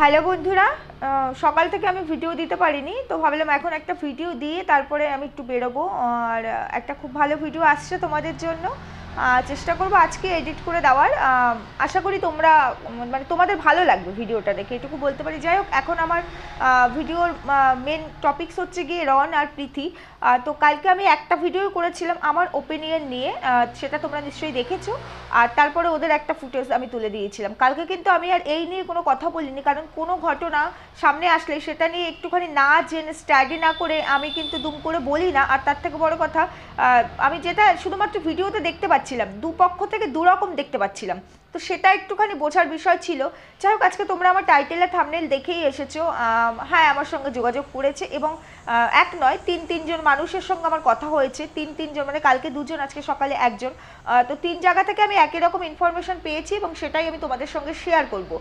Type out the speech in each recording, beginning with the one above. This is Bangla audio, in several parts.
হ্যালো বন্ধুরা, সকাল থেকে আমি ভিডিও দিতে পারিনি, তো ভাবলাম এখন একটা ভিডিও দিয়ে তারপরে আমি একটু বেরোবো। আর একটা খুব ভালো ভিডিও আসছে তোমাদের জন্য, চেষ্টা করবো আজকে এডিট করে দেওয়ার। আশা করি তোমরা মানে তোমাদের ভালো লাগবে ভিডিওটা দেখে, এটুকু বলতে পারি। যাই হোক, এখন আমার ভিডিওর মেন টপিকস হচ্ছে গিয়ে রন আর প্রীতি। তো কালকে আমি একটা ভিডিও করেছিলাম আমার ওপিনিয়ন নিয়ে, সেটা তোমরা নিশ্চয়ই দেখেছো। আর তারপরে ওদের একটা ফুটেজ আমি তুলে দিয়েছিলাম। কালকে কিন্তু আমি আর এই নিয়ে কোনো কথা বলিনি, কারণ কোনো ঘটনা সামনে আসলে সেটা নিয়ে একটুখানি না জেনে স্টাডি না করে আমি কিন্তু দুম করে বলি না। আর তার থেকে বড় কথা, আমি যেটা শুধুমাত্র ভিডিওতে দেখতে পাচ্ছিলাম, দুপক্ষ থেকে দুরকম দেখতে পাচ্ছিলাম, তো সেটা একটুখানি বোঝার বিষয় ছিল। যাই হোক, আজকে তোমরা আমার টাইটেল আর থাম্বনেল দেখেই এসেছো। হ্যাঁ, আমার সঙ্গে যোগাযোগ করেছে এবং এক নয় তিনজন মানুষের সঙ্গে আমার কথা হয়েছে। তিনজন মানে কালকে দুজন, আজকে সকালে একজন। তো তিন জায়গা থেকে আমি একই রকম ইনফরমেশন পেয়েছি এবং সেটাই আমি তোমাদের সঙ্গে শেয়ার করব।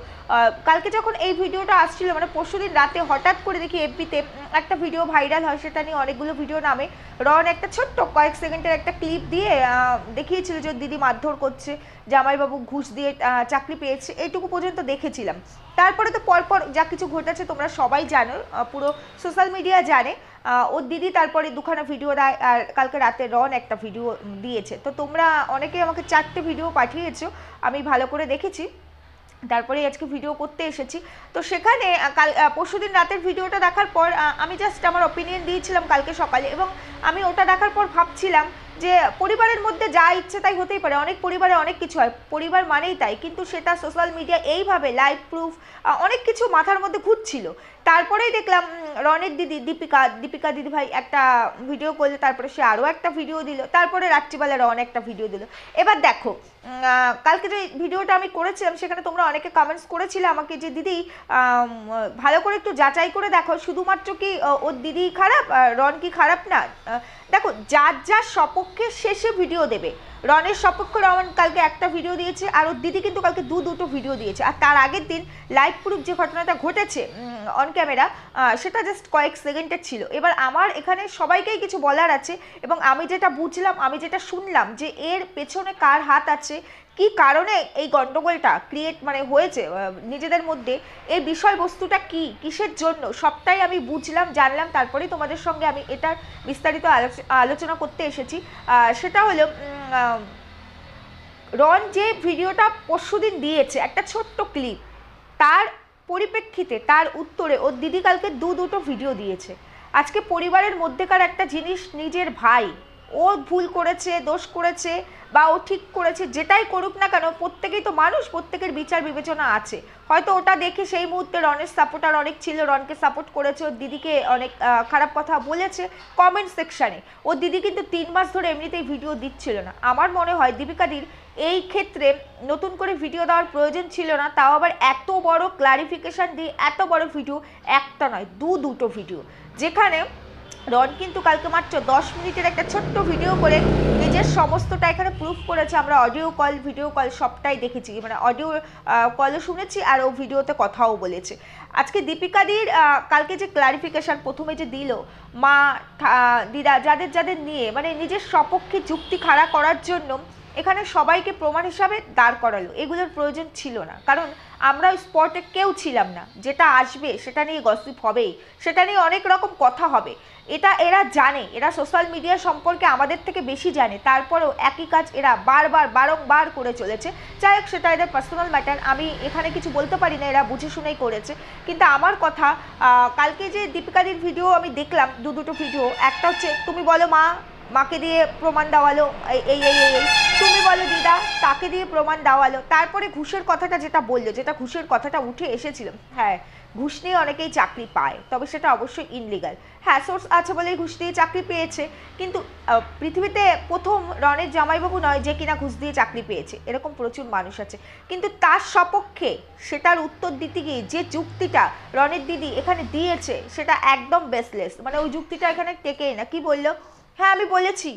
কালকে যখন এই ভিডিওটা আসছিল, মানে পরশুদিন রাতে হঠাৎ করে দেখি এফবিতে একটা ভিডিও ভাইরাল হয়, সেটা নিয়ে অনেকগুলো ভিডিও নামে। রন একটা ছোট্ট কয়েক সেকেন্ডের একটা ক্লিপ দিয়ে দেখিয়েছিল যে দিদি মারধর করছে, জামাইবাবু ঘুষ দিয়ে চাকরি পেয়েছে, এইটুকু পর্যন্ত দেখেছিলাম। তারপরে তো পরপর যা কিছু ঘটেছে তোমরা সবাই জানো, পুরো সোশ্যাল মিডিয়া জানে। ওর দিদি তারপরে দুখানা ভিডিও দেয়, আর কালকে রাতে রন একটা ভিডিও দিয়েছে। তো তোমরা অনেকেই আমাকে 4টে ভিডিও পাঠিয়েছো, আমি ভালো করে দেখেছি, তারপরে আজকে ভিডিও করতে এসেছি। তো সেখানে কাল পরশুদিন রাতের ভিডিওটা দেখার পর আমি জাস্ট আমার ওপিনিয়ন দিয়েছিলাম কালকে সকালে, এবং আমি ওটা দেখার পর ভাবছিলাম যে পরিবারের মধ্যে যা ইচ্ছে তাই হতেই পারে। অনেক পরিবারে অনেক কিছু হয়, পরিবার মানেই তাই, কিন্তু সেটা সোশ্যাল মিডিয়া এইভাবে লাইভ প্রুফ অনেক কিছু মাথার মধ্যে ঘুরছিল। তারপরেই দেখলাম রনের দিদি দীপিকা দিদিভাই একটা ভিডিও করলো, তারপরে সে আরও একটা ভিডিও দিল, তারপরে রাত্রিবেলা রন একটা ভিডিও দিল। এবার দেখো, কালকে যে ভিডিওটা আমি করেছিলাম সেখানে তোমরা অনেকে কমেন্টস করেছিলে আমাকে যে দিদি ভালো করে একটু যাচাই করে দেখো, শুধুমাত্র কি ওর দিদি খারাপ, রন কি খারাপ না। দেখো, যার সপক্ষে শেষে ভিডিও দেবে। রনের সপক্ষে রন কালকে একটা ভিডিও দিয়েছে, আর ওর দিদি কিন্তু কালকে দুটো ভিডিও দিয়েছে। আর তার আগের দিন লাইভ প্রুফ যে ঘটনাটা ঘটেছে অন ক্যামেরা, সেটা জাস্ট কয়েক সেকেন্ডের ছিল। এবার আমার এখানে সবাইকেই কিছু বলার আছে, এবং আমি যেটা বুঝলাম, আমি যেটা শুনলাম যে এর পেছনে কার হাত আছে, কি কারণে এই গন্ডগোলটা ক্রিয়েট মানে হয়েছে নিজেদের মধ্যে, এই বিষয়বস্তুটা কি, কিসের জন্য, সবটাই আমি বুঝলাম, জানলাম। তারপরেই তোমাদের সঙ্গে আমি এটার বিস্তারিত আলোচনা করতে এসেছি। সেটা হলো রন যে ভিডিওটা পরশুদিন দিয়েছে, একটা ছোট্ট ক্লিপ, তার পরিপ্রেক্ষিতে তার উত্তরে ওর দিদি কালকে দুটো ভিডিও দিয়েছে। আজকে পরিবারের মধ্যেকার একটা জিনিস, নিজের ভাই, ও ভুল করেছে, দোষ করেছে বা ও ঠিক করেছে, যেটাই করুক না কেন, প্রত্যেকেই তো মানুষ, প্রত্যেকের বিচার বিবেচনা আছে। হয়তো ওটা দেখে সেই মুহূর্তে রনের সাপোর্টার অনেক ছিল, রনকে সাপোর্ট করেছে, ওর দিদিকে অনেক খারাপ কথা বলেছে কমেন্ট সেকশানে। ওর দিদি কিন্তু 3 মাস ধরে এমনিতেই ভিডিও দিচ্ছিল না। আমার মনে হয় দীপিকাদির এই ক্ষেত্রে নতুন করে ভিডিও দেওয়ার প্রয়োজন ছিল না, তাও আবার এত বড় ক্লারিফিকেশান দিয়ে এত বড় ভিডিও, একটা নয় দুটো ভিডিও, যেখানে রন কিন্তু কালকে মাত্র 10 মিনিটের একটা ছোট্ট ভিডিও করে নিজের সমস্তটা এখানে প্রুফ করেছে। আমরা অডিও কল, ভিডিও কল সবটাই দেখেছি, মানে অডিও কলও শুনেছি আর ও ভিডিওতে কথাও বলেছে। আজকে দীপিকাদির কালকে যে ক্লারিফিকেশান প্রথমে যে দিল, মা দিদা যাদের নিয়ে মানে নিজের সপক্ষে যুক্তি খাড়া করার জন্য এখানে সবাইকে প্রমাণ হিসাবে দাঁড় করালো, এগুলোর প্রয়োজন ছিল না। কারণ আমরা ওই স্পটে কেউ ছিলাম না, যেটা আসবে সেটা নিয়ে গসিপ হবেই, সেটা নিয়ে অনেক রকম কথা হবে, এটা এরা জানে, এরা সোশ্যাল মিডিয়া সম্পর্কে আমাদের থেকে বেশি জানে। তারপরেও একই কাজ এরা বারংবার করে চলেছে। যাই হোক, সেটা এদের পার্সোনাল ম্যাটার, আমি এখানে কিছু বলতে পারি না, এরা বুঝে শুনেই করেছে। কিন্তু আমার কথা, কালকে যে দীপিকাদির ভিডিও আমি দেখলাম, দুটো ভিডিও, একটা হচ্ছে তুমি বলো মাকে দিয়ে প্রমাণ দেওয়ালো, এই তুমি বলো দিদা তাকে দিয়ে প্রমাণ দেওয়ালো। তারপরে ঘুষের কথাটা যেটা বললো, যেটা ঘুষের কথাটা উঠে এসেছিল, হ্যাঁ ঘুষ নিয়ে অনেকেই চাকরি পায়, তবে সেটা অবশ্যই ইনলিগাল। হ্যাঁ, সোর্স আছে বলেই ঘুষ দিয়ে চাকরি পেয়েছে, কিন্তু পৃথিবীতে প্রথম রনের জামাইবাবু নয় যে কিনা ঘুষ দিয়ে চাকরি পেয়েছে, এরকম প্রচুর মানুষ আছে। কিন্তু তার সপক্ষে সেটার উত্তর দিতে গিয়ে যে যুক্তিটা রনের দিদি এখানে দিয়েছে, সেটা একদম বেসলেস, মানে ওই যুক্তিটা এখানে টেকেই না। কি বললো, হ্যাঁ আমি বলেছি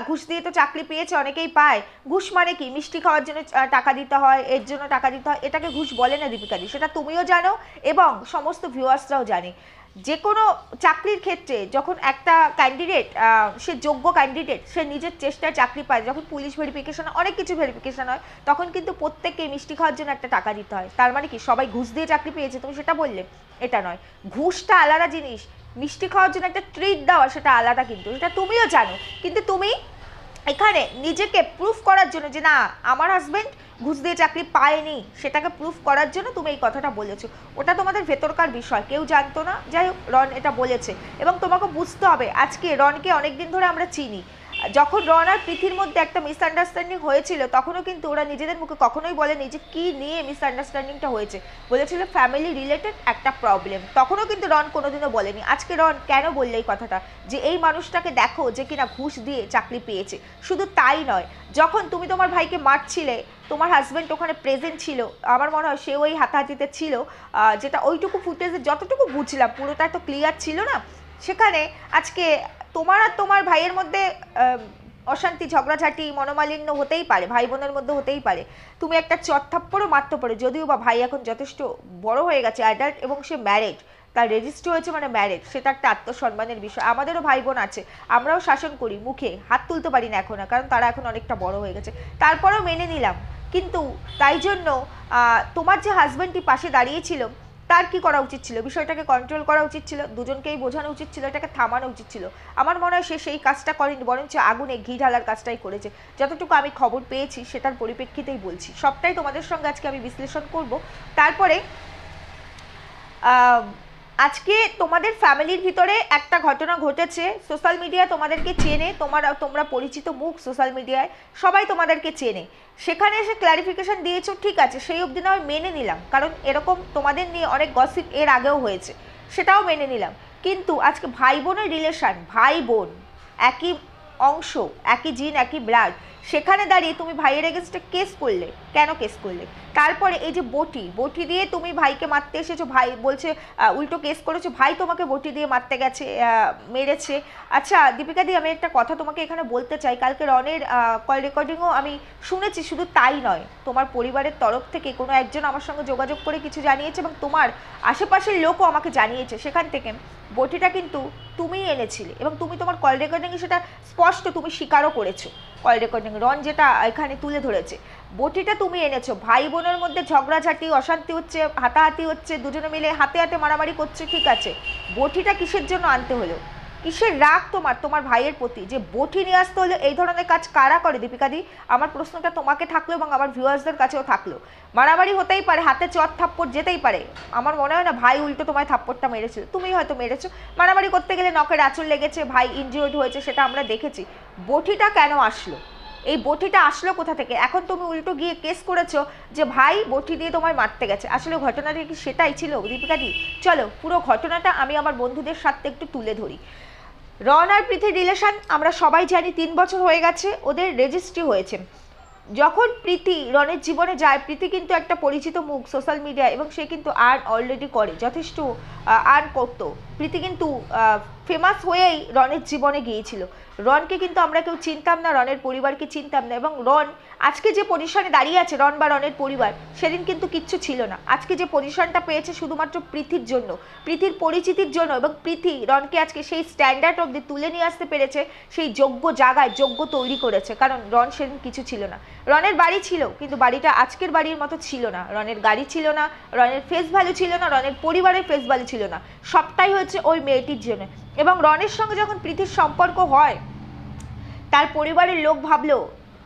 ঘুষ দিয়ে তো চাকরি পেয়েছে, অনেকেই পায়। ঘুষ মানে কি, মিষ্টি খাওয়ার জন্য টাকা দিতে হয়, এর জন্য টাকা দিতে হয়, এটাকে ঘুষ বলে না দীপিকাদি, সেটা তুমিও জানো এবং সমস্ত ভিউয়ার্সরাও জানে। যে কোনো চাকরির ক্ষেত্রে যখন একটা ক্যান্ডিডেট সে যোগ্য ক্যান্ডিডেট, সে নিজের চেষ্টায় চাকরি পায়, যখন পুলিশ ভেরিফিকেশন অনেক কিছু ভেরিফিকেশন হয়, তখন কিন্তু প্রত্যেককে মিষ্টি খাওয়ার জন্য একটা টাকা দিতে হয়। তার মানে কি সবাই ঘুষ দিয়ে চাকরি পেয়েছে, তুমি সেটা বললে? এটা নয়, ঘুষটা আলাদা জিনিস, মিষ্টি খাওয়ার জন্য একটা ট্রিট দেওয়া সেটা আলাদা, কিন্তু সেটা তুমিও জানো। কিন্তু তুমি এখানে নিজেকে প্রুফ করার জন্য যে না আমার হাজব্যান্ড ঘুষ দিয়ে চাকরি পায়নি, সেটাকে প্রুফ করার জন্য তুমি এই কথাটা বলেছো। ওটা তোমাদের ভেতরকার বিষয়, কেউ জানতো না। যাই হোক, রন এটা বলেছে এবং তোমাকে বুঝতে হবে, আজকে রনকে অনেকদিন ধরে আমরা চিনি। যখন রন আর প্রীতির মধ্যে একটা মিসআন্ডারস্ট্যান্ডিং হয়েছিল, তখনও কিন্তু ওরা নিজেদের মুখে কখনোই বলেনি যে কী নিয়ে মিসআন্ডারস্ট্যান্ডিংটা হয়েছে, বলেছিল ফ্যামিলি রিলেটেড একটা প্রবলেম। তখনও কিন্তু রন কোনোদিনও বলেনি। আজকে রন কেন বললে এই কথাটা, যে এই মানুষটাকে দেখো যে কিনা ঘুষ দিয়ে চাকরি পেয়েছে। শুধু তাই নয়, যখন তুমি তোমার ভাইকে মারছিলে, তোমার হাজব্যান্ড ওখানে প্রেজেন্ট ছিল, আমার মনে হয় সে ওই হাতাহাতিতে ছিল, যেটা ওইটুকু ফুটেজে যতটুকু বুঝলাম, পুরোটা তো ক্লিয়ার ছিল না। সেখানে আজকে তোমার আর তোমার ভাইয়ের মধ্যে অশান্তি, ঝগড়াঝাটি, মনোমালিন্য হতেই পারে, ভাই বোনের মধ্যে হতেই পারে। তুমি একটা চটথাপ্পড়ও মারতে পারো, যদিও বা ভাই এখন যথেষ্ট বড় হয়ে গেছে, অ্যাডাল্ট, এবং সে ম্যারিড, তার রেজিস্ট্রি হয়েছে মানে ম্যারিড, সেটা একটা আত্মসম্মানের বিষয়। আমাদেরও ভাই বোন আছে, আমরাও শাসন করি, মুখে হাত তুলতে পারি না এখন, কারণ তারা এখন অনেকটা বড় হয়ে গেছে, তারপরেও মেনে নিলাম। কিন্তু তাই জন্য তোমার যে হাজব্যান্ডটি পাশে দাঁড়িয়েছিল, তার কি করা উচিত ছিল, বিষয়টাকে কন্ট্রোল করা উচিত ছিল, দুজনকেই বোঝানো উচিত ছিল, এটাকে থামানো উচিত ছিল। আমার মনে হয় সে সেই কাজটা করেনি, বরঞ্চ আগুনে ঘি ঢালার কাজটাই করেছে। যতটুকু আমি খবর পেয়েছি সেটার পরিপ্রেক্ষিতেই বলছি, সবটাই তোমাদের সঙ্গে আজকে আমি বিশ্লেষণ করব। তারপরে আজকে তোমাদের ফ্যামিলির ভিতরে একটা ঘটনা ঘটেছে, সোশ্যাল মিডিয়া তোমাদেরকে চেনে, তোমরা পরিচিত মুখ সোশ্যাল মিডিয়ায়, সবাই তোমাদেরকে চেনে। সেখানে এসে ক্ল্যারিফিকেশন দিয়েছো, ঠিক আছে, সেই অবধি না আমি মেনে নিলাম, কারণ এরকম তোমাদের নিয়ে অনেক গসিপ এর আগেও হয়েছে, সেটাও মেনে নিলাম। কিন্তু আজকে ভাই বোনের রিলেশন, ভাই বোন একই অংশ, একই জিন, একই ব্লাড, সেখানে দাঁড়িয়ে তুমি ভাইয়ের এগেনস্টে কেস করলে, কেন কেস করলে? তারপরে এই যে বটি দিয়ে তুমি ভাইকে মারতে এসেছো, ভাই বলছে উল্টো কেস করেছো, ভাই তোমাকে বটি দিয়ে মারতে গেছে, মেরেছে। আচ্ছা দীপিকা দি, আমি একটা কথা তোমাকে এখানে বলতে চাই, কালকে রনের কল রেকর্ডিংও আমি শুনেছি। শুধু তাই নয়, তোমার পরিবারের তরফ থেকে কোনো একজন আমার সঙ্গে যোগাযোগ করে কিছু জানিয়েছে, এবং তোমার আশেপাশের লোকও আমাকে জানিয়েছে, সেখান থেকে বটিটা কিন্তু তুমিই এনেছিলে, এবং তুমি তোমার কল রেকর্ডিংয়ে সেটা স্পষ্ট তুমি স্বীকারও করেছো। কল রেকর্ডিং রন যেটা এখানে তুলে ধরেছে, বটিটা তুমি এনেছো। ভাই বোনের মধ্যে ঝগড়াঝাটি, অশান্তি হচ্ছে, হাতাহাতি হচ্ছে, দুজনে মিলে হাতে হাতে মারামারি করছে, ঠিক আছে, বটিটা কিসের জন্য আনতে হলো? কিসের রাগ তোমার ভাইয়ের প্রতি যে বটি নিয়ে আসতে হলো? এই ধরনের কাজ কারা করে দীপিকাদি? আমার প্রশ্নটা তোমাকে থাকলো এবং আমার ভিউয়ার্সদের কাছেও থাকলো। মারামারি হতেই পারে, হাতে চট থাপ্পড় যেতেই পারে, আমার মনে হয় না ভাই উল্টো তোমায় থাপ্পড়টা মেরেছিল, তুমি হয়তো মেরেছো। মারামারি করতে গেলে নখের আঁচড় লেগেছে, ভাই ইনজিওর্ড হয়েছে, সেটা আমরা দেখেছি। বটিটা কেন আসলো? এই বটিটা আসলো কোথা থেকে? এখন তুমি উল্টো গিয়ে কেস করেছো যে ভাই বটি দিয়ে তোমায় মারতে গেছে। আসলে ঘটনাটা কি সেটাই ছিল দীপিকাদি? চলো পুরো ঘটনাটা আমি আমার বন্ধুদের সাথে একটু তুলে ধরি। রন আর প্রীতির রিলেশন আমরা সবাই জানি, 3 বছর হয়ে গেছে, ওদের রেজিস্ট্রি হয়েছে। যখন প্রীতি রনের জীবনে যায়, প্রীতি কিন্তু একটা পরিচিত মুখ সোশ্যাল মিডিয়া, এবং সে কিন্তু আর্ন অলরেডি করে, যথেষ্ট আর্ন করতো। প্রীতি কিন্তু ফেমাস হয়েই রনের জীবনে গিয়েছিল। রনকে কিন্তু আমরা কেউ চিনতাম না, রনের পরিবারকে চিনতাম না, এবং রন আজকে যে পজিশনে দাঁড়িয়ে আছে, রন বা রনের পরিবার, সেদিন কিন্তু কিচ্ছু ছিল না। আজকে যে পজিশনটা পেয়েছে শুধুমাত্র প্রীতির জন্য, প্রীতির পরিচিতির জন্য, এবং প্রীতি রনকে আজকে সেই স্ট্যান্ডার্ড অবধি তুলে নিয়ে আসতে পেরেছে, সেই যোগ্য জায়গায় যোগ্য তৈরি করেছে, কারণ রন সেদিন কিছু ছিল না। রনের বাড়ি ছিল, কিন্তু বাড়িটা আজকের বাড়ির মতো ছিল না, রনের গাড়ি ছিল না, রনের ফেস ভ্যালু ছিল না, রনের পরিবারের ফেস ভ্যালু ছিল না, সবটাই হচ্ছে ওই মেয়েটির জন্য। এবং রনের সঙ্গে যখন প্রীতির সম্পর্ক হয়, তার পরিবারের লোক ভাবলো,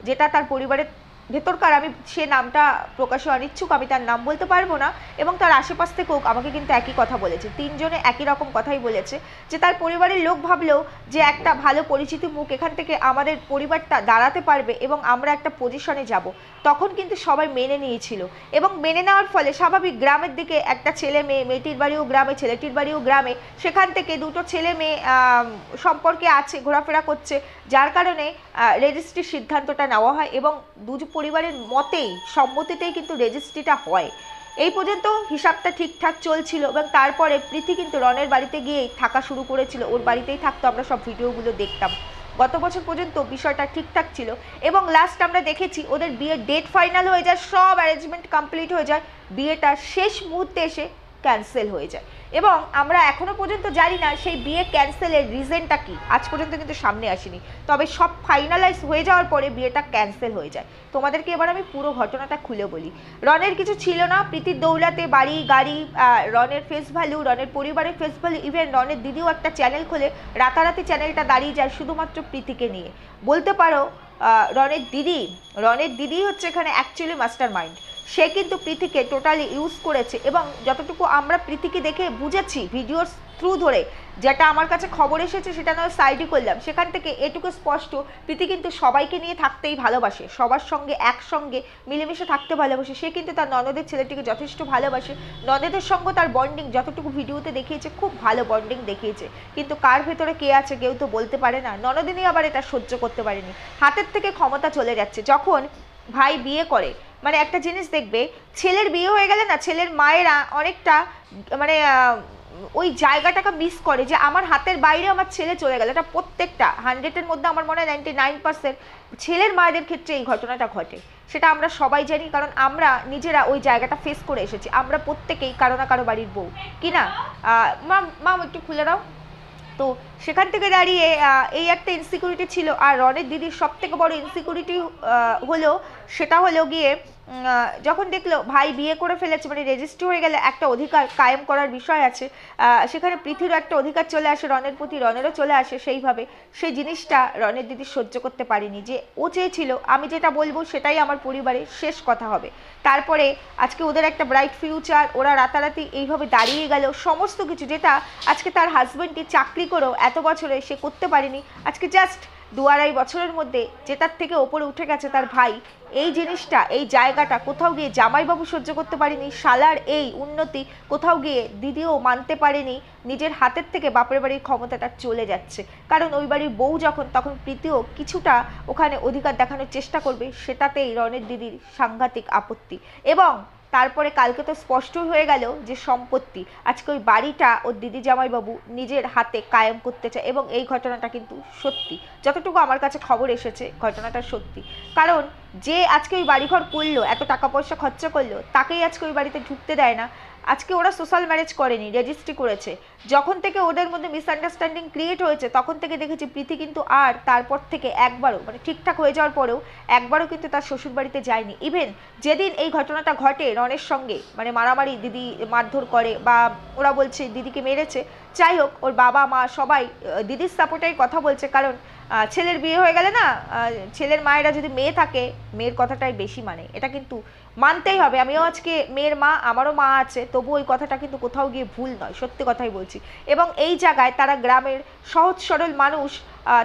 যেটা তার পরিবারের ভেতরকার, আমি সে নামটা প্রকাশে অনিচ্ছুক, আমি তার নাম বলতে পারবো না, এবং তার আশেপাশ থেকেও আমাকে কিন্তু একই কথা বলেছে, 3 জনে একই রকম কথাই বলেছে, যে তার পরিবারের লোক ভাবলো যে একটা ভালো পরিচিত মুখ এখান থেকে আমাদের পরিবারটা দাঁড়াতে পারবে এবং আমরা একটা পজিশনে যাব। তখন কিন্তু সবাই মেনে নিয়েছিল, এবং মেনে নেওয়ার ফলে স্বাভাবিক গ্রামের দিকে একটা ছেলে মেয়ে, মেয়েটির বাড়িও গ্রামে, ছেলেটির বাড়িও গ্রামে, সেখান থেকে দুটো ছেলে মেয়ে সম্পর্কে আছে, ঘোরাফেরা করছে, যার কারণে রেজিস্ট্রির সিদ্ধান্তটা নেওয়া হয়, এবং দুটো পরিবারের মতেই, সম্মতিতেই কিন্তু রেজিস্ট্রিটা হয়। এই পর্যন্ত হিসাবটা ঠিকঠাক চলছিল, এবং তারপরে প্রীতি কিন্তু রনের বাড়িতে গিয়েই থাকা শুরু করেছিল, ওর বাড়িতেই থাকতো, আমরা সব ভিডিওগুলো দেখতাম। গত বছর পর্যন্ত বিষয়টা ঠিকঠাক ছিল এবং লাস্ট আমরা দেখেছি ওদের বিয়ের ডেট ফাইনাল হয়ে যায়, সব অ্যারেঞ্জমেন্ট কমপ্লিট হয়ে যায়, বিয়েটা শেষ মুহূর্তে এসে ক্যান্সেল হয়ে যায় এবং আমরা এখনো পর্যন্ত জানি না সেই বিয়ে ক্যান্সেলের রিজনটা কি, আজ পর্যন্ত কিন্তু সামনে আসেনি। তবে সব ফাইনালাইজ হয়ে যাওয়ার পরে বিয়েটা ক্যান্সেল হয়ে যায়। তোমাদেরকে এবার আমি পুরো ঘটনাটা খুলে বলি। রনের কিছু ছিল না, প্রীতির দৌলাতে বাড়ি গাড়ি, রনের ফেস ভ্যালু, রনের পরিবারের ফেস ভ্যালু, ইভেন রনের দিদিও একটা চ্যানেল খোলে, রাতারাতি চ্যানেলটা দাঁড়িয়ে যায় শুধুমাত্র প্রীতিকে নিয়ে। বলতে পারো রনের দিদি হচ্ছে এখানে অ্যাকচুয়ালি মাস্টার মাইন্ড। সে কিন্তু প্রীতিকে টোটালি ইউজ করেছে এবং যতটুকু আমরা প্রীতিকে দেখে বুঝেছি ভিডিওর থ্রু ধরে, যেটা আমার কাছে খবর এসেছে সেটা নয় সাইডে করলাম, সেখান থেকে এটুকু স্পষ্ট, প্রীতি কিন্তু সবাইকে নিয়ে থাকতেই ভালোবাসে, সবার সঙ্গে একসঙ্গে মিলেমিশে থাকতে ভালোবাসে। সে কিন্তু তার ননদের ছেলেটিকে যথেষ্ট ভালোবাসে, ননদের সঙ্গে তার বন্ডিং যতটুকু ভিডিওতে দেখিয়েছে খুব ভালো বন্ডিং দেখিয়েছে, কিন্তু কার ভেতরে কে আছে কেউ তো বলতে পারে না। ননদিনী আবার এটা সহ্য করতে পারেনি, হাতের থেকে ক্ষমতা চলে যাচ্ছে। যখন ভাই বিয়ে করে, মানে একটা জিনিস দেখবে, ছেলের বিয়ে হয়ে গেলে না ছেলের মায়েরা অনেকটা মানে ওই জায়গাটাকে মিস করে যে আমার হাতের বাইরে আমার ছেলে চলে গেল। এটা প্রত্যেকটা 100-এর মধ্যে আমার মনে হয় 99% ছেলের মায়েদের ক্ষেত্রে এই ঘটনাটা ঘটে, সেটা আমরা সবাই জানি, কারণ আমরা নিজেরা ওই জায়গাটা ফেস করে এসেছি। আমরা প্রত্যেকেই কারো না কারো বাড়ির বউ, কি না? মাম একটু খুলে দাও। তো সেখান থেকে দাঁড়িয়ে এই একটা ইনসিকিউরিটি ছিল। আর রনের দিদির সব থেকে বড় ইনসিকিউরিটি হলো, সেটা হলো গিয়ে যখন দেখলো ভাই বিয়ে করে ফেলেছে, মানে রেজিস্ট্রি হয়ে গেলে একটা অধিকার কায়েম করার বিষয় আছে, সেখানে পৃথিবীর একটা অধিকার চলে আসে রনের প্রতি, রনেরও চলে আসে সেইভাবে। সেই জিনিসটা রনের দিদি সহ্য করতে পারেনি, যে ও চেয়েছিল আমি যেটা বলবো সেটাই আমার পরিবারের শেষ কথা হবে। তারপরে আজকে ওদের একটা ব্রাইট ফিউচার, ওরা রাতারাতি এইভাবে দাঁড়িয়ে গেল, সমস্ত কিছু যেটা আজকে তার হাজব্যান্ডটি চাকরি করেও এত বছরে সে করতে পারেনি, আজকে জাস্ট 2-2.5 বছরের মধ্যে যেটার থেকে ওপরে উঠে গেছে তার ভাই। এই জিনিসটা, এই জায়গাটা কোথাও গিয়ে জামাইবাবু সহ্য করতে পারেনি, শালার এই উন্নতি কোথাও গিয়ে দিদিও মানতে পারেনি, নিজের হাতের থেকে বাপের বাড়ির ক্ষমতাটা চলে যাচ্ছে। কারণ ওই বাড়ির বউ যখন, তখন প্রীতিও কিছুটা ওখানে অধিকার দেখানোর চেষ্টা করবে, সেটাতেই রনের দিদির সাংঘাতিক আপত্তি। এবং তারপরে কালকে তো স্পষ্ট হয়ে গেল যে সম্পত্তি আজকে ওই বাড়িটা ওর দিদি জামাইবাবু নিজের হাতে কায়েম করতে চায়, এবং এই ঘটনাটা কিন্তু সত্যি, যতটুকু আমার কাছে খবর এসেছে ঘটনাটা সত্যি। কারণ যে আজকে ওই বাড়িঘর করলো, এত টাকা পয়সা খরচা করলো, তাকেই আজকে ওই বাড়িতে ঢুকতে দেয় না। আজকে ওরা সোশ্যাল ম্যারেজ করেনি, রেজিস্ট্রি করেছে। যখন থেকে ওদের মধ্যে মিসআন্ডারস্ট্যান্ডিং ক্রিয়েট হয়েছে, তখন থেকে দেখেছি প্রীতি কিন্তু আর তারপর থেকে একবারও, মানে ঠিকঠাক হয়ে যাওয়ার পরেও একবারও কিন্তু তার শ্বশুর বাড়িতে যায়নি। ইভেন যেদিন এই ঘটনাটা ঘটে রনের সঙ্গে, মানে মারামারি, দিদি মারধর করে বা ওরা বলছে দিদিকে মেরেছে, যাই হোক ওর বাবা মা সবাই দিদির সাপোর্টেই কথা বলছে। কারণ ছেলের বিয়ে হয়ে গেলে না, ছেলের মায়েরা যদি মেয়ে থাকে মেয়ের কথাটাই বেশি মানে, এটা কিন্তু মানতেই হবে। আমিও আজকে মেয়ের মা, আমারও মা আছে, তবু ওই কথাটা কিন্তু কোথাও গিয়ে ভুল নয়, সত্যি কথাই বলছি। এবং এই জায়গায় তারা গ্রামের সহজ সরল মানুষ,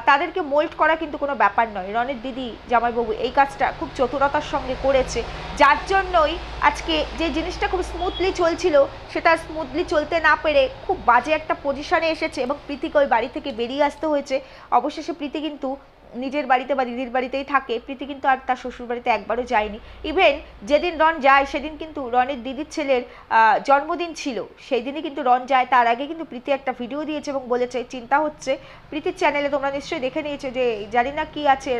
তাদেরকে মোল্ড করা কিন্তু কোনো ব্যাপার নয়। রনের দিদি জামাইবাবু এই কাজটা খুব চতুরতার সঙ্গে করেছে, যার জন্যই আজকে যে জিনিসটা খুব স্মুথলি চলছিল সেটা স্মুথলি চলতে না পেরে খুব বাজে একটা পজিশনে এসেছে এবং প্রীতিকে ওই বাড়ি থেকে বেরিয়ে আসতে হয়েছে। অবশেষে প্রীতি কিন্তু নিজের বাড়িতে বা দিদির বাড়িতেই থাকে, প্রীতি কিন্তু আর তার শ্বশুর বাড়িতে একবারও যায়নি। ইভেন যেদিন রন যায় সেদিন কিন্তু রনের দিদির ছেলের জন্মদিন ছিল, সেই দিনই কিন্তু রন যায়। তার আগে কিন্তু প্রীতি একটা ভিডিও দিয়েছে এবং বলেছে চিন্তা হচ্ছে, প্রীতির চ্যানেলে তোমরা নিশ্চয়ই দেখে নিয়েছো, যে জানি না কি আছে,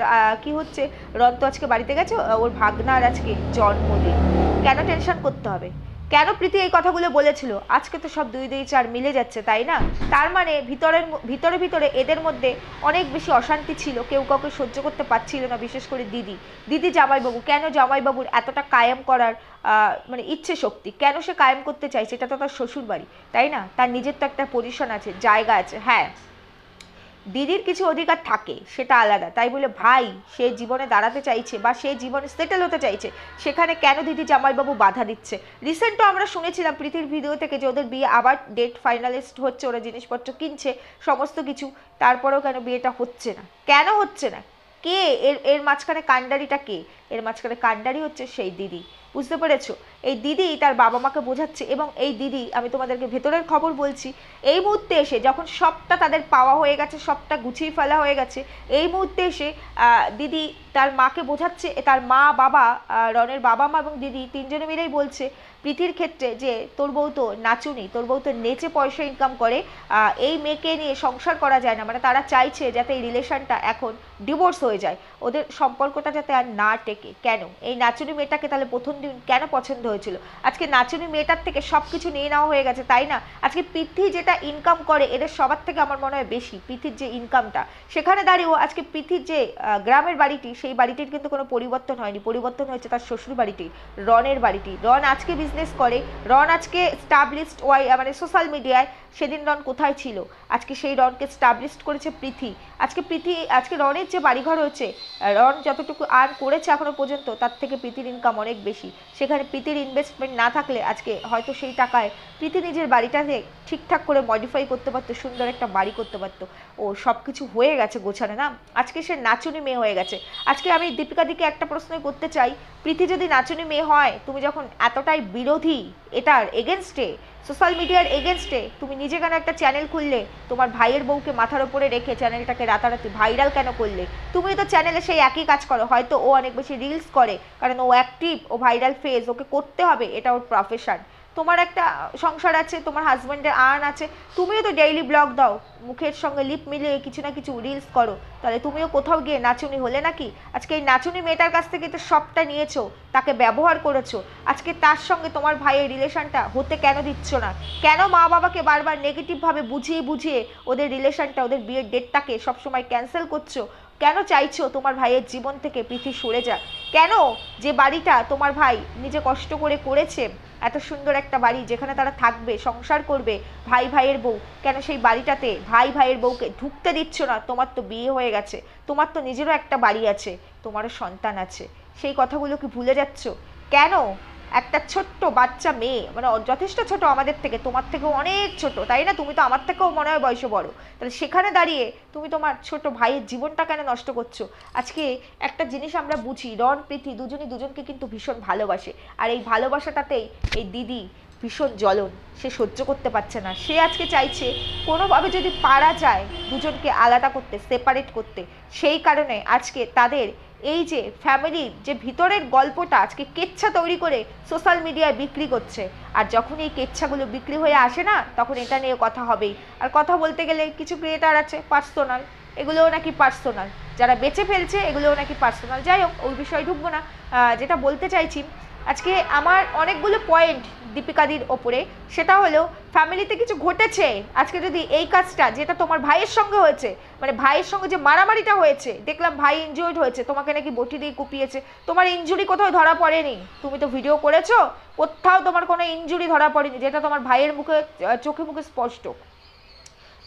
কি হচ্ছে, রন তো আজকে বাড়িতে গেছে, ওর ভাগনার আজকে জন্মদিন, কেন টেনশন করতে হবে? কেন প্রীতি এই কথাগুলো বলেছিল? আজকে তো সব 2-2-4 মিলে যাচ্ছে, তাই না? তার মানে ভিতরে ভিতরে এদের মধ্যে অনেক বেশি অশান্তি ছিল, কেউ কাউকে সহ্য করতে পারছিল না, বিশেষ করে দিদি জামাইবাবু। কেন জামাইবাবুর এতটা কায়েম করার মানে ইচ্ছে শক্তি, কেন সে কায়েম করতে চাইছে? এটা তো তার শ্বশুর বাড়ি, তাই না? তার নিজের তো একটা পজিশন আছে, জায়গা আছে। হ্যাঁ, দিদির কিছু অধিকার থাকে, সেটা আলাদা, তাই বলে ভাই সে জীবনে দাঁড়াতে চাইছে বা সে জীবনে সেটেল হতে চাইছে, সেখানে কেন দিদি জামাইবাবু বাধা দিচ্ছে? রিসেন্টও আমরা শুনেছিলাম প্রীতির ভিডিও থেকে যে ওদের বিয়ে আবার ডেট ফাইনালিস্ট হচ্ছে, ওরা জিনিসপত্র কিনছে সমস্ত কিছু, তারপরেও কেন বিয়েটা হচ্ছে না? কেন হচ্ছে না? কে এর মাঝখানে কাণ্ডারিটা কে? এর মাঝখানে কাণ্ডারি হচ্ছে সেই দিদি। বুঝতে পেরেছো? এই দিদি তার বাবা মাকে বোঝাচ্ছে, এবং এই দিদি, আমি তোমাদেরকে ভেতরের খবর বলছি, এই মুহূর্তে এসে যখন সবটা তাদের পাওয়া হয়ে গেছে, সবটা গুছিয়ে ফেলা হয়ে গেছে, এই মুহূর্তে এসে দিদি তার মাকে বোঝাচ্ছে, তার মা বাবা, রনের বাবা মা এবং দিদি তিনজনে মিলেই বলছে প্রীতির ক্ষেত্রে যে তোর বউ তো নাচুনি, তোর বউ তো নেচে পয়সা ইনকাম করে, এই মেয়েকে নিয়ে সংসার করা যায় না। মানে তারা চাইছে যাতে এই রিলেশনটা এখন ডিভোর্স হয়ে যায়, ওদের সম্পর্কটা যাতে আর না টেকে। কেন এই নাচুনি মেয়েটাকে তাহলে প্রথম দিন কেন পছন্দ হয়েছিল? আজকে নাচুনি মেয়েটার থেকে সব কিছু নিয়ে নেওয়া হয়ে গেছে, তাই না? আজকে পৃথ্বী যেটা ইনকাম করে এদের সবার থেকে আমার মনে হয় বেশি পৃথির যে ইনকামটা, সেখানে দাঁড়িয়েও আজকে পৃথির যে গ্রামের বাড়িটি, সেই বাড়িটির কিন্তু কোনো পরিবর্তন হয়নি। পরিবর্তন হয়েছে তার শ্বশুর বাড়িটি, রনের বাড়িটি। রন আজকে বিজনেস করে, রন আজকে স্টাবলিশড মানে সোশ্যাল মিডিয়ায়। সেদিন রন কোথায় ছিল? আজকে সেই রনকে স্টাবলিশড করেছে পৃথি। আজকে রনের যে বাড়িঘর হয়েছে, রন যতটুকু আর্ন করেছে এখনো পর্যন্ত, তার থেকে প্রীতির ইনকাম অনেক বেশি। সেখানে প্রীতির ইনভেস্টমেন্ট না থাকলে আজকে হয়তো সেই টাকায় প্রীতি নিজের বাড়িটাকে ঠিকঠাক করে মডিফাই করতে পারতো, সুন্দর একটা বাড়ি করতে পারতো। ও সব কিছু হয়ে গেছে গোছানো না, আজকে সে নাচুনি মেয়ে হয়ে গেছে। আজকে আমি দীপিকা দিকে একটা প্রশ্ন করতে চাই, প্রীতি যদি নাচুনি মেয়ে হয়, তুমি যখন এতটাই বিরোধী এটার এগেনস্টে, সোশ্যাল মিডিয়ার এগেনস্টে, তুমি নিজে কেন একটা চ্যানেল খুললে? তোমার ভাইয়ের বউকে মাথার উপরে রেখে চ্যানেলটাকে রাতারাতি ভাইরাল কেন করলে? তুমি তো চ্যানেলে সেই একই কাজ করো, হয়তো ও অনেক বেশি রিলস করে, কারণ ও অ্যাক্টিভ, ও ভাইরাল ফেজ, ওকে করতে হবে, এটা ওর প্রফেশন। তোমার একটা সংসার আছে, তোমার হাজব্যান্ডের আর্ন আছে, তুমিও তো ডেইলি ব্লগ দাও, মুখের সঙ্গে লিপ মিলিয়ে কিছু না কিছু রিলস করো, তাহলে তুমিও কোথাও গিয়ে নাচুনি হলে নাকি? আজকে এই নাচুনি মেয়েটার কাছ থেকে তো সবটা নিয়েছো, তাকে ব্যবহার করেছো, আজকে তার সঙ্গে তোমার ভাইয়ের রিলেশনটা হতে কেন দিচ্ছ না? কেন মা বাবাকে বারবার নেগেটিভভাবে বুঝিয়ে বুঝিয়ে ওদের রিলেশনটা, ওদের বিয়ের ডেটটাকে সবসময় ক্যান্সেল করছো? কেন চাইছো তোমার ভাইয়ের জীবন থেকে পৃথি সরে যাক? কেন যে বাড়িটা তোমার ভাই নিজে কষ্ট করে করেছে, এত সুন্দর একটা বাড়ি যেখানে তারা থাকবে, সংসার করবে, ভাই ভাইয়ের বউ, কেন সেই বাড়িটাতে ভাই ভাইয়ের বউকে ঢুকতে দিচ্ছ না? তোমার তো বিয়ে হয়ে গেছে, তোমার তো নিজেরও একটা বাড়ি আছে, তোমারও সন্তান আছে, সেই কথাগুলো কি ভুলে যাচ্ছ? কেন একটা ছোট্ট বাচ্চা মেয়ে, মানে যথেষ্ট ছোট আমাদের থেকে, তোমার থেকেও অনেক ছোট, তাই না? তুমি তো আমার থেকেও মনে হয় বয়সে বড়, তাহলে সেখানে দাঁড়িয়ে তুমি তোমার ছোট ভাইয়ের জীবনটা কেন নষ্ট করছো? আজকে একটা জিনিস আমরা বুঝি, রন প্রীতি দুজনই দুজনকে কিন্তু ভীষণ ভালোবাসে, আর এই ভালোবাসাটাতেই এই দিদি ভীষণ জ্বলন, সে সহ্য করতে পারছে না। সে আজকে চাইছে কোনোভাবে যদি পারা যায় দুজনকে আলাদা করতে, সেপারেট করতে। সেই কারণে আজকে তাদের এই যে ফ্যামিলির যে ভিতরের গল্পটা আজকে কেচ্ছা তৈরি করে সোশ্যাল মিডিয়ায় বিক্রি করছে, আর যখন এই কেচ্ছাগুলো বিক্রি হয়ে আসে না, তখন এটা নিয়ে কথা হবেই। আর কথা বলতে গেলে কিছু ক্রিয়েটার আছে পার্সোনাল, এগুলোও নাকি পার্সোনাল, যারা বেঁচে ফেলছে এগুলোও নাকি পার্সোনাল। যাই হোক, ওই বিষয়ে ঢুকবো না। যেটা বলতে চাইছি, আজকে আমার অনেকগুলো পয়েন্ট দীপিকাদির ওপরে, সেটা হলো ফ্যামিলিতে কিছু ঘটেছে। আজকে যদি এই কাজটা, যেটা তোমার ভাইয়ের সঙ্গে হয়েছে, মানে ভাইয়ের সঙ্গে যে মারামারিটা হয়েছে, দেখলাম ভাই ইনজুর্ড হয়েছে, তোমাকে নাকি বটি দিয়ে কুপিয়েছে, তোমার ইনজুরি কোথাও ধরা পড়েনি, তুমি তো ভিডিও করেছো, কোথাও তোমার কোনো ইনজুরি ধরা পড়েনি, যেটা তোমার ভাইয়ের মুখে, চোখে মুখে স্পষ্ট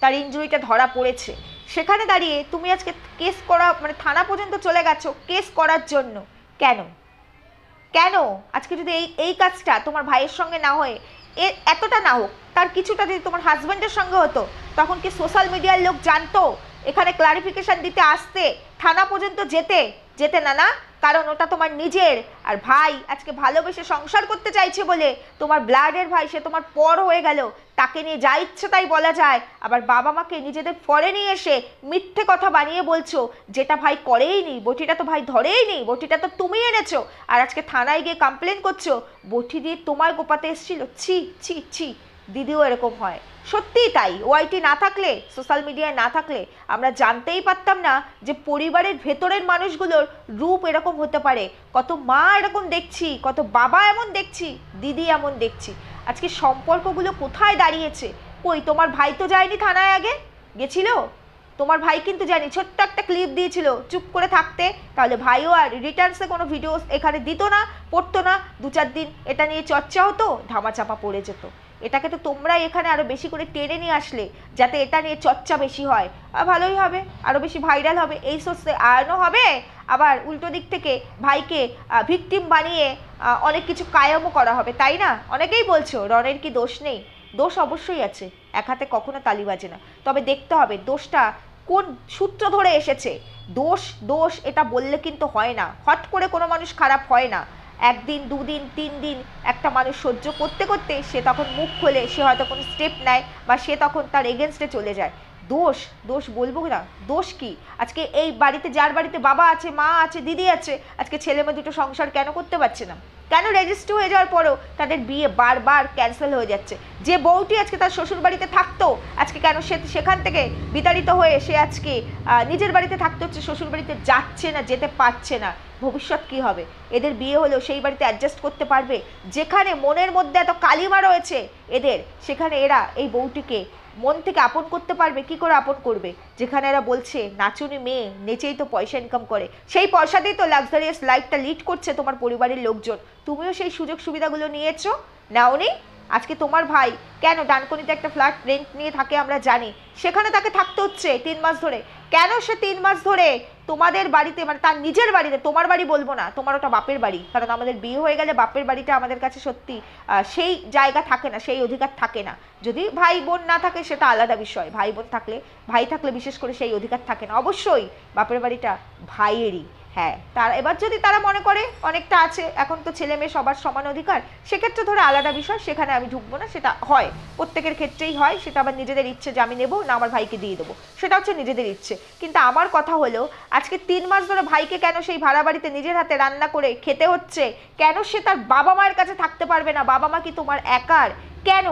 তার ইনজুরিটা ধরা পড়েছে। সেখানে দাঁড়িয়ে তুমি আজকে কেস করা, মানে থানা পর্যন্ত চলে গেছো কেস করার জন্য। কেন কেন আজকে যদি এই কাজটা তোমার ভাইয়ের সঙ্গে না হয়ে, এতটা না হোক, তার কিছুটা যদি তোমার হাজব্যান্ডের সঙ্গে হতো, তখন কি সোশ্যাল মিডিয়ার লোক জানতো? এখানে ক্লারিফিকেশন দিতে আসতে, থানা পর্যন্ত যেতে না, না, কারণ ওটা তোমার নিজের। আর ভাই আজকে ভালোবেসে সংসার করতে চাইছে বলে, তোমার ব্লাডের ভাই, সে তোমার পর হয়ে গেল, তাকে নিয়ে যা ইচ্ছে তাই বলা যায়। আবার বাবা মাকে নিজেদের ফরে নিয়ে এসে মিথ্যে কথা বানিয়ে বলছো, যেটা ভাই করেই নি, বটিটা তো ভাই ধরেই নি, বটিটা তো তুমি এনেছো, আর আজকে থানায় গিয়ে কমপ্লেন করছো বটি দিয়ে তোমার গোপাতে এসেছিল। ছি ছি ছি, দিদিও এরকম হয়, সত্যিই তাই। ওআইটি না থাকলে, সোশ্যাল মিডিয়ায় না থাকলে আমরা জানতেই পারতাম না যে পরিবারের ভেতরের মানুষগুলোর রূপ এরকম হতে পারে। কত মা এরকম দেখছি, কত বাবা এমন দেখছি, দিদি এমন দেখছি। আজকে সম্পর্কগুলো কোথায় দাঁড়িয়েছে? কই তোমার ভাই তো যায়নি থানায়, আগে গেছিল তোমার ভাই, কিন্তু জানি ছোট্ট একটা ক্লিপ দিয়েছিল চুপ করে থাকতে, তাহলে ভাইও আর রিটার্নসে কোনো ভিডিও এখানে দিত না, পড়তো না, 2-4 দিন এটা নিয়ে চর্চা হতো, ধামাচাপা পড়ে যেত। এটাকে তো তোমরাই এখানে আরও বেশি করে টেনে নিয়ে আসলে, যাতে এটা নিয়ে চর্চা বেশি হয়, আর ভালোই হবে, আরও বেশি ভাইরাল হবে, এই সোর্সে আর্নও হবে। আবার উল্টো দিক থেকে ভাইকে ভিকটিম বানিয়ে অনেক কিছু কায়েমও করা হবে, তাই না? অনেকেই বলছো রনের কি দোষ নেই, দোষ অবশ্যই আছে, এক হাতে কখনো তালি বাজে না, তবে দেখতে হবে দোষটা কোন সূত্র ধরে এসেছে। দোষ দোষ এটা বললে কিন্তু হয় না, হট করে কোনো মানুষ খারাপ হয় না। একদিন দুদিন 3 দিন একটা মানুষ সহ্য করতে করতে সে তখন মুখ খোলে, সে হয়তো কোনো স্টেপ নেয় বা সে তখন তার এগেনস্টে চলে যায়। দোষ দোষ বলবো না, দোষ কি? আজকে এই বাড়িতে যার বাড়িতে বাবা আছে, মা আছে, দিদি আছে, আজকে ছেলে মেয়ে দুটো সংসার কেন করতে পারছে না? কেন রেজিস্ট্রি হয়ে যাওয়ার পরেও তাদের বিয়ে বারবার ক্যান্সেল হয়ে যাচ্ছে? যে বউটি আজকে তার শ্বশুর বাড়িতে থাকতো, আজকে কেন সে সেখান থেকে বিতাড়িত হয়ে সে আজকে নিজের বাড়িতে থাকতে হচ্ছে, শ্বশুর বাড়িতে যাচ্ছে না, যেতে পারছে না? ভবিষ্যৎ কি হবে? এদের বিয়ে হলেও সেই বাড়িতে অ্যাডজাস্ট করতে পারবে? যেখানে মনের মধ্যে এত কালিমা রয়েছে এদের, সেখানে এরা এই বউটিকে মন থেকে আপন করতে পারবে? কি করে আপন করবে? যেখানে এরা বলছে নাচুনি মেয়ে, নেচেই তো পয়সা ইনকাম করে, সেই পয়সাতেই তো লাক্সারিয়াস লাইফটা লিড করছে তোমার পরিবারের লোকজন। তুমিও সেই সুযোগ সুবিধাগুলো নিয়েছো? নাওনি? আজকে তোমার ভাই কেন ডানকুনিতে একটা ফ্ল্যাট রেন্ট নিয়ে থাকে আমরা জানি, সেখানে তাকে থাকতে হচ্ছে 3 মাস ধরে। কেন সে 3 মাস ধরে তোমাদের বাড়িতে, মানে তার নিজের বাড়িতে, তোমার বাড়ি বলবো না, তোমার ওটা বাপের বাড়ি, কারণ আমাদের বিয়ে হয়ে গেলে বাপের বাড়িটা আমাদের কাছে সত্যি সেই জায়গা থাকে না, সেই অধিকার থাকে না। যদি ভাই বোন না থাকে সেটা আলাদা বিষয়, ভাই বোন থাকলে, ভাই থাকলে বিশেষ করে সেই অধিকার থাকে না। অবশ্যই বাপের বাড়িটা ভাইয়েরই। হ্যাঁ, তার এবার যদি তারা মনে করে অনেকটা আছে, এখন তো ছেলে মেয়ে সবার সমান অধিকার, সেক্ষেত্রে ধরে আলাদা বিষয়, সেখানে আমি ঢুকবো না। সেটা হয়, প্রত্যেকের ক্ষেত্রেই হয়, সেটা আবার নিজেদের ইচ্ছে যে আমি নেবো না আমার ভাইকে দিয়ে দেবো, সেটা হচ্ছে নিজেদের ইচ্ছে। কিন্তু আমার কথা হলো আজকে 3 মাস ধরে ভাইকে কেন সেই ভাড়া বাড়িতে নিজের হাতে রান্না করে খেতে হচ্ছে? কেন সে তার বাবা মায়ের কাছে থাকতে পারবে না? বাবা মা কি তোমার একার? কেন?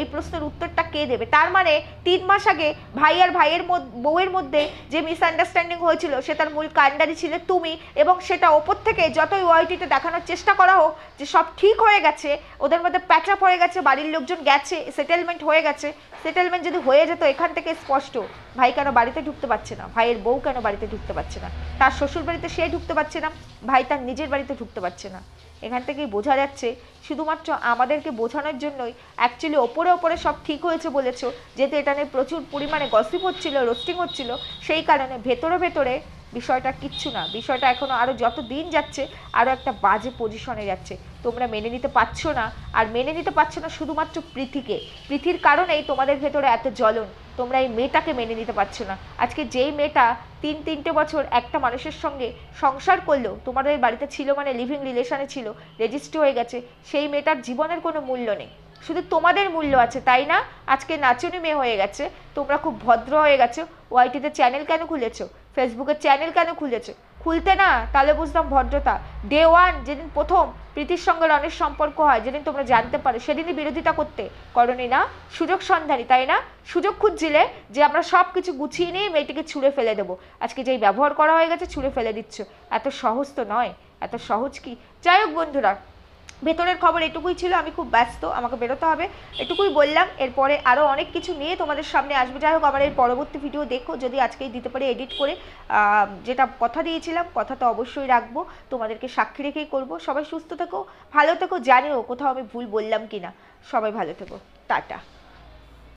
এই প্রশ্নের উত্তরটা কে দেবে? তার মানে 3 মাস আগে ভাই আর ভাইয়ের বউয়ের মধ্যে যে মিসআন্ডারস্ট্যান্ডিং হয়েছিল, সে তার মূল কাণ্ডারি ছিলে তুমি, এবং সেটা ওপর থেকে যতই ওআইটিতে দেখানোর চেষ্টা করা হোক যে সব ঠিক হয়ে গেছে, ওদের মধ্যে প্যাচ আপ হয়ে গেছে, বাড়ির লোকজন গেছে, সেটেলমেন্ট হয়ে গেছে, সেটেলমেন্ট যদি হয়ে যেত এখান থেকে স্পষ্ট, ভাই কেন বাড়িতে ঢুকতে পারছে না? ভাইয়ের বউ কেন বাড়িতে ঢুকতে পারছে না? তার শ্বশুর বাড়িতে সে ঢুকতে পারছে না, ভাই তার নিজের বাড়িতে ঢুকতে পারছে না। এখান থেকেই বোঝা যাচ্ছে শুধুমাত্র আমাদেরকে বোঝানোর জন্যই অ্যাকচুয়ালি ওপরে ওপরে সব ঠিক হয়েছে বলেছো, যেহেতু এটা নিয়ে প্রচুর পরিমাণে গসিপ হচ্ছিল, রোস্টিং হচ্ছিল, সেই কারণে ভেতরে ভেতরে বিষয়টা কিচ্ছু না, বিষয়টা এখনও আরও যত দিন যাচ্ছে আরও একটা বাজে পজিশনে যাচ্ছে। তোমরা মেনে নিতে পারছো না, আর মেনে নিতে পারছো না শুধুমাত্র প্রীতিকে, প্রীতির কারণেই তোমাদের ভেতরে এত জ্বলন। তোমরা এই মেয়েটাকে মেনে নিতে পারছো না। আজকে যেই মেয়েটা 3-3টে বছর একটা মানুষের সঙ্গে সংসার করলো, তোমাদের বাড়িতে ছিল মানে লিভিং রিলেশনে ছিল, রেজিস্ট্রি হয়ে গেছে, সেই মেয়েটার জীবনের কোনো মূল্য নেই, শুধু তোমাদের মূল্য আছে, তাই না? আজকে নাচুনি মেয়ে হয়ে গেছে, তোমরা খুব ভদ্র হয়ে গেছো, ওয়াইটিতে চ্যানেল কেন খুলেছো, ফেসবুকের চ্যানেল কেন খুলেছো? খুলতে না, তাহলে বুঝতাম ভদ্রতা। ডে 1 যেদিন প্রথম প্রীতির সঙ্গে রনের সম্পর্ক হয়, যেদিন তোমরা জানতে পারো, সেদিনই বিরোধিতা করতে করনি না? সুযোগ সন্ধানী, তাই না? সুযোগ খুঁজছিলে যে আমরা সব কিছু গুছিয়ে নিয়ে মেয়েটিকে ছুঁড়ে ফেলে দেবো। আজকে যেই ব্যবহার করা হয়ে গেছে ছুঁড়ে ফেলে দিচ্ছ। এত সহজ তো নয়, এত সহজ কি? যাই হোক বন্ধুরা, ভেতরের খবর এটুকুই ছিল, আমি খুব ব্যস্ত, আমাকে বেরোতে হবে, এটুকুই বললাম। এরপরে আরও অনেক কিছু নিয়ে তোমাদের সামনে আসবে। যাই হোক, আমার এর পরবর্তী ভিডিও দেখো, যদি আজকেই দিতে পারি এডিট করে, যেটা কথা দিয়েছিলাম কথা তো অবশ্যই রাখবো, তোমাদেরকে সাক্ষী রেখেই করবো। সবাই সুস্থ থেকো, ভালো থেকো, জানিও কোথাও আমি ভুল বললাম কিনা। সবাই ভালো থেকো, টাটা।